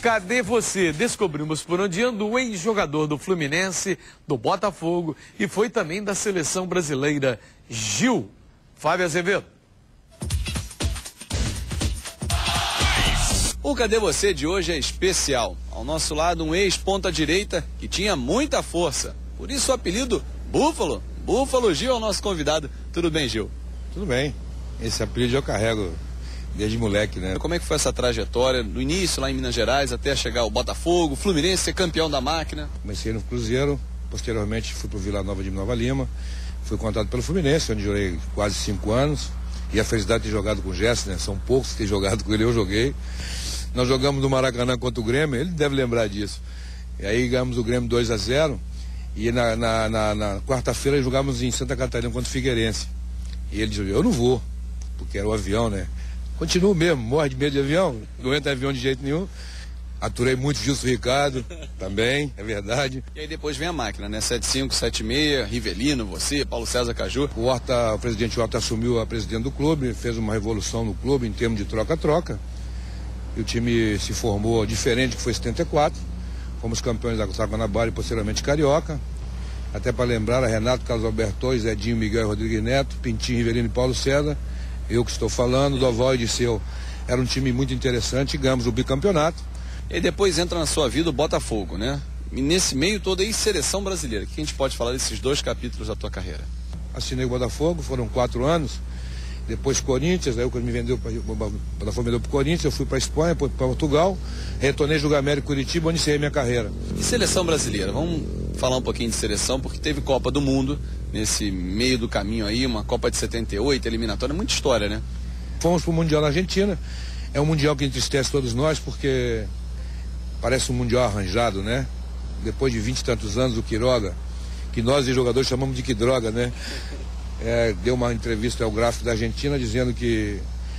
Cadê Você? Descobrimos por onde anda o ex-jogador do Fluminense, do Botafogo e foi também da seleção brasileira, Gil. Fábio Azevedo. O Cadê Você de hoje é especial. Ao nosso lado, um ex-ponta-direita que tinha muita força. Por isso o apelido Búfalo. Búfalo Gil é o nosso convidado. Tudo bem, Gil? Tudo bem. Esse apelido eu carrego desde moleque, né? Como é que foi essa trajetória, do início lá em Minas Gerais até chegar ao Botafogo, Fluminense, ser campeão da máquina? Comecei no Cruzeiro, posteriormente fui para o Vila Nova de Nova Lima, fui contratado pelo Fluminense, onde joguei quase 5 anos. E a felicidade de ter jogado com o Gerson, né? São poucos que têm jogado com ele, eu joguei. Nós jogamos no Maracanã contra o Grêmio, ele deve lembrar disso. E aí ganhamos o Grêmio 2-0 e na quarta-feira jogamos em Santa Catarina contra o Figueirense. E ele disse, eu não vou, porque era o avião, né? Continuo mesmo, morre de medo de avião, não entra em avião de jeito nenhum. Aturei muito Gilson Ricardo, também, é verdade. E aí depois vem a máquina, né? 75, 76, Rivelino, você, Paulo César Caju. O presidente Horta assumiu a presidência do clube, fez uma revolução no clube em termos de troca-troca. E o time se formou diferente, que foi 74. Fomos campeões da Guanabara e posteriormente Carioca. Até para lembrar, a Renato, Carlos Alberto, Zedinho, Miguel Rodrigues Neto, Pintinho, Rivelino e Paulo César. Eu que estou falando, Doval e Disseu. Era um time muito interessante e ganhamos o bicampeonato. E depois entra na sua vida o Botafogo, né? E nesse meio todo aí, seleção brasileira. O que a gente pode falar desses 2 capítulos da tua carreira? Assinei o Botafogo, foram 4 anos. Depois Corinthians, aí o Botafogo me deu para o Corinthians, eu fui para a Espanha, para Portugal, retornei a jogar América e Curitiba, onde encerrei minha carreira. E seleção brasileira? Vamos falar um pouquinho de seleção, porque teve Copa do Mundo nesse meio do caminho aí, uma Copa de 78, eliminatória, muita história, né? Fomos para o Mundial na Argentina, é um Mundial que entristece todos nós, porque parece um Mundial arranjado, né? Depois de 20 e tantos anos, o Quiroga, que nós e jogadores chamamos de que droga, né? Deu uma entrevista ao Gráfico da Argentina dizendo que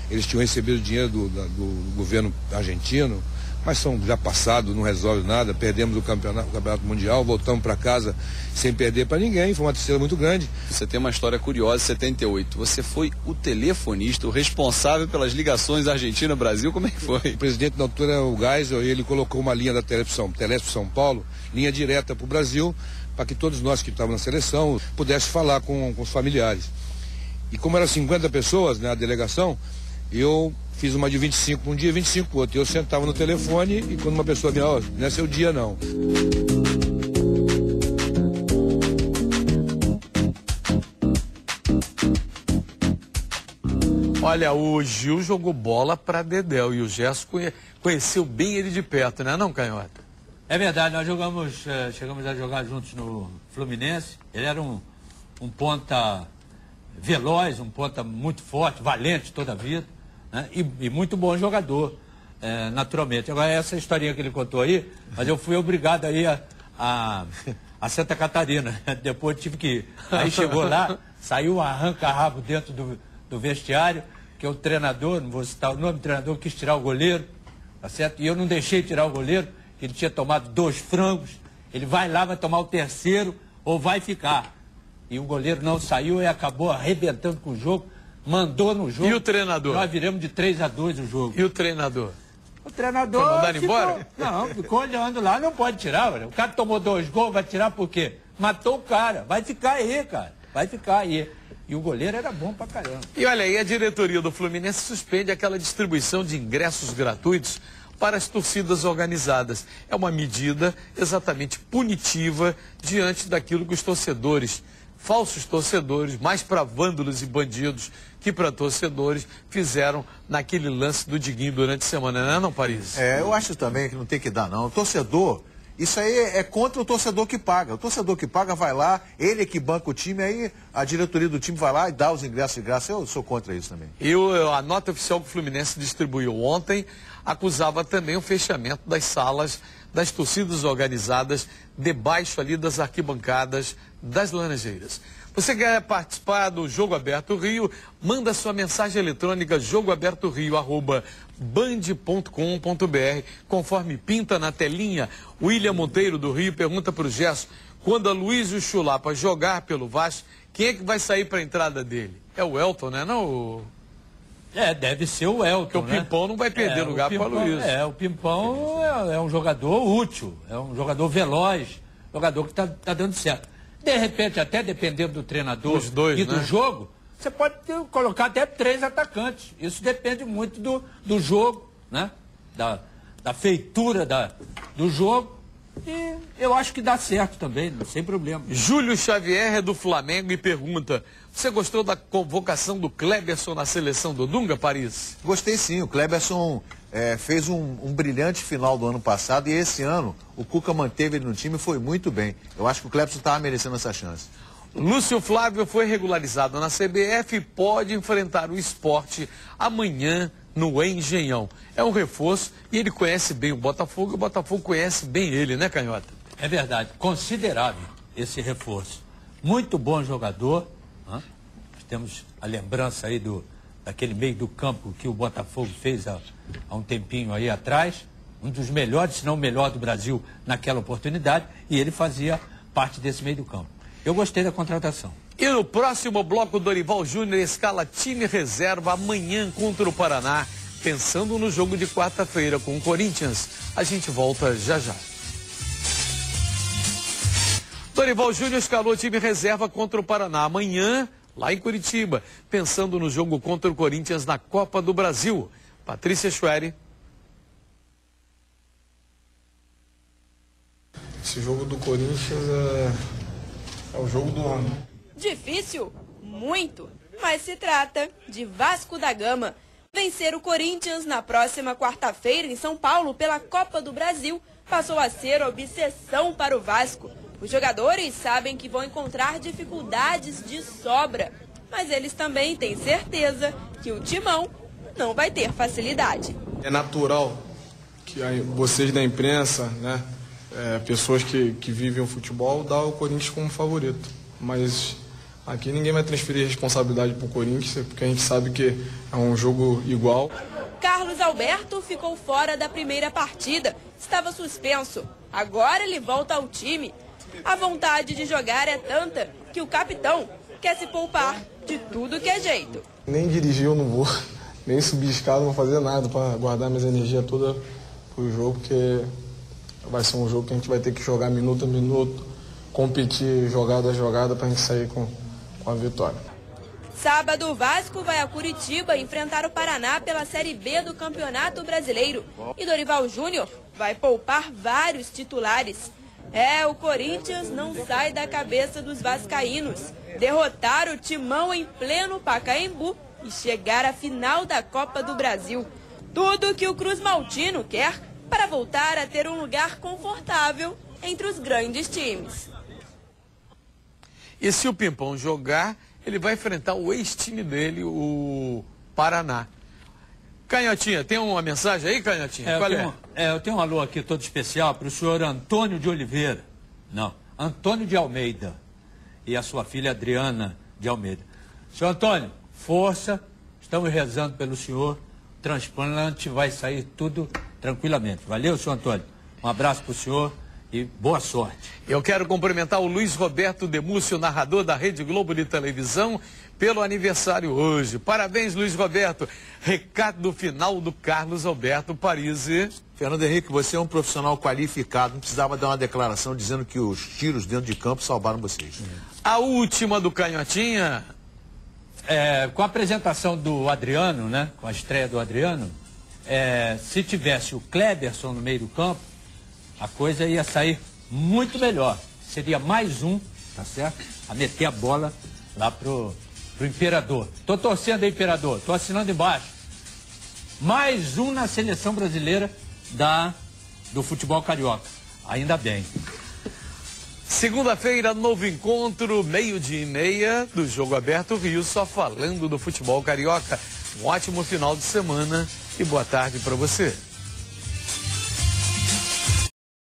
eles tinham recebido dinheiro do governo argentino, mas são já passados, não resolve nada, perdemos o campeonato mundial, voltamos para casa sem perder para ninguém, foi uma tristeza muito grande. Você tem uma história curiosa, 78, você foi o telefonista, o responsável pelas ligações Argentina-Brasil, como é que foi? O presidente na altura, o Geisel, ele colocou uma linha da Telesp São Paulo, linha direta para o Brasil, para que todos nós que estávamos na seleção pudéssemos falar com os familiares. E como eram 50 pessoas, né, a delegação, eu fiz uma de 25 um dia e 25 para o outro. Eu sentava no telefone e quando uma pessoa me disse, não é seu dia não. Olha, o Gil jogou bola para Dedéu e o Gerson conheceu bem ele de perto, né, não, Canhota? É verdade, nós chegamos a jogar juntos no Fluminense. Ele era um ponta veloz, um ponta muito forte, valente toda a vida, né? E muito bom jogador, naturalmente. Agora, essa historinha que ele contou aí, mas eu fui obrigado aí a Santa Catarina. Depois tive que ir. Aí chegou lá, saiu um arranca-rabo dentro do vestiário, que o treinador, não vou citar o nome do treinador, quis tirar o goleiro, tá certo? E eu não deixei tirar o goleiro. Ele tinha tomado 2 frangos, ele vai lá, vai tomar o 3º ou vai ficar. E o goleiro não saiu e acabou arrebentando com o jogo, mandou no jogo. E o treinador? Nós viramos de 3-2 o jogo. E o treinador? O treinador... Foi mandado embora? Não, ficou olhando lá, não pode tirar. Olha. O cara tomou 2 gols, vai tirar por quê? Matou o cara, vai ficar aí, cara, vai ficar aí. E o goleiro era bom pra caramba. E olha aí, a diretoria do Fluminense suspende aquela distribuição de ingressos gratuitos para as torcidas organizadas. É uma medida exatamente punitiva diante daquilo que os torcedores, falsos torcedores, mais para vândalos e bandidos que para torcedores, fizeram naquele lance do Diguinho durante a semana, não, Paris? Eu acho também que não tem que dar, não. O torcedor, isso aí é contra o torcedor que paga. O torcedor que paga vai lá, ele é que banca o time, aí a diretoria do time vai lá e dá os ingressos de graça. Eu sou contra isso também. A nota oficial que o Fluminense distribuiu ontem acusava também o fechamento das salas das torcidas organizadas debaixo ali das arquibancadas das Laranjeiras. Você quer participar do Jogo Aberto Rio? Manda sua mensagem eletrônica jogoabertorio@band.com.br, conforme pinta na telinha. William Monteiro do Rio pergunta para o Gerson, quando a Luísio Chulapa jogar pelo Vasco, quem é que vai sair para a entrada dele? É o Elton, né? Não, Deve ser o Elton, Porque o Pimpão não vai perder lugar para o Luiz. O Pimpão é um jogador útil, é um jogador veloz, jogador que está dando certo. De repente, até dependendo do treinador e do jogo, você pode colocar até 3 atacantes. Isso depende muito do jogo, né? Da feitura do jogo. E eu acho que dá certo também, sem problema. Júlio Xavier é do Flamengo e pergunta: você gostou da convocação do Cleberson na seleção do Dunga, Paris? Gostei sim, o Cleberson fez um brilhante final do ano passado e esse ano o Cuca manteve ele no time e foi muito bem. Eu acho que o Cleberson estava merecendo essa chance. Lúcio Flávio foi regularizado na CBF e pode enfrentar o Sport amanhã no Engenhão. É um reforço e ele conhece bem o Botafogo e o Botafogo conhece bem ele, né, Canhota? É verdade, considerável esse reforço. Muito bom jogador. Temos a lembrança aí daquele meio do campo que o Botafogo fez há um tempinho aí atrás. Um dos melhores, se não o melhor do Brasil naquela oportunidade. E ele fazia parte desse meio do campo. Eu gostei da contratação. E no próximo bloco, Dorival Júnior escala time reserva amanhã contra o Paraná, pensando no jogo de quarta-feira com o Corinthians. A gente volta já já. Dorival Júnior escalou time reserva contra o Paraná amanhã, lá em Curitiba, pensando no jogo contra o Corinthians na Copa do Brasil. Patrícia Schwery. Esse jogo do Corinthians é o jogo do ano. Difícil? Muito. Mas se trata de Vasco da Gama. Vencer o Corinthians na próxima quarta-feira em São Paulo pela Copa do Brasil passou a ser obsessão para o Vasco. Os jogadores sabem que vão encontrar dificuldades de sobra, mas eles também têm certeza que o Timão não vai ter facilidade. É natural que vocês da imprensa, né, pessoas que vivem o futebol, dá o Corinthians como favorito. Mas aqui ninguém vai transferir responsabilidade para o Corinthians, porque a gente sabe que é um jogo igual. Carlos Alberto ficou fora da primeira partida, estava suspenso. Agora ele volta ao time. A vontade de jogar é tanta que o capitão quer se poupar de tudo que é jeito. Nem dirigir eu não vou, nem subir escada, não vou fazer nada para guardar minhas energias todas pro jogo, porque vai ser um jogo que a gente vai ter que jogar minuto a minuto, competir jogada a jogada para a gente sair com a vitória. Sábado, o Vasco vai a Curitiba enfrentar o Paraná pela Série B do Campeonato Brasileiro. E Dorival Júnior vai poupar vários titulares. O Corinthians não sai da cabeça dos vascaínos. Derrotar o Timão em pleno Pacaembu e chegar à final da Copa do Brasil. Tudo que o Cruz Maltino quer para voltar a ter um lugar confortável entre os grandes times. E se o Pimpão jogar, ele vai enfrentar o ex-time dele, o Paraná. Canhotinha, tem uma mensagem aí, Canhotinha? Qual é? Eu tenho um alô aqui todo especial para o senhor Antônio de Oliveira. Não, Antônio de Almeida. E a sua filha Adriana de Almeida. Senhor Antônio, força, estamos rezando pelo senhor. O transplante vai sair tudo tranquilamente. Valeu, senhor Antônio. Um abraço para o senhor e boa sorte. Eu quero cumprimentar o Luiz Roberto Demúcio, narrador da Rede Globo de televisão, pelo aniversário hoje. Parabéns, Luiz Roberto. Recado final do Carlos Alberto Parisi. Fernando Henrique, você é um profissional qualificado, não precisava dar uma declaração dizendo que os tiros dentro de campo salvaram vocês. A última do Canhotinha. Com a apresentação do Adriano, né? Com a estreia do Adriano, se tivesse o Cleberson no meio do campo, a coisa ia sair muito melhor. Seria mais um, tá certo? A meter a bola lá pro Imperador. Tô torcendo aí, Imperador. Tô assinando embaixo. Mais um na seleção brasileira do futebol carioca. Ainda bem. Segunda-feira, novo encontro, 12:30 do Jogo Aberto Rio, só falando do futebol carioca. Um ótimo final de semana e boa tarde para você.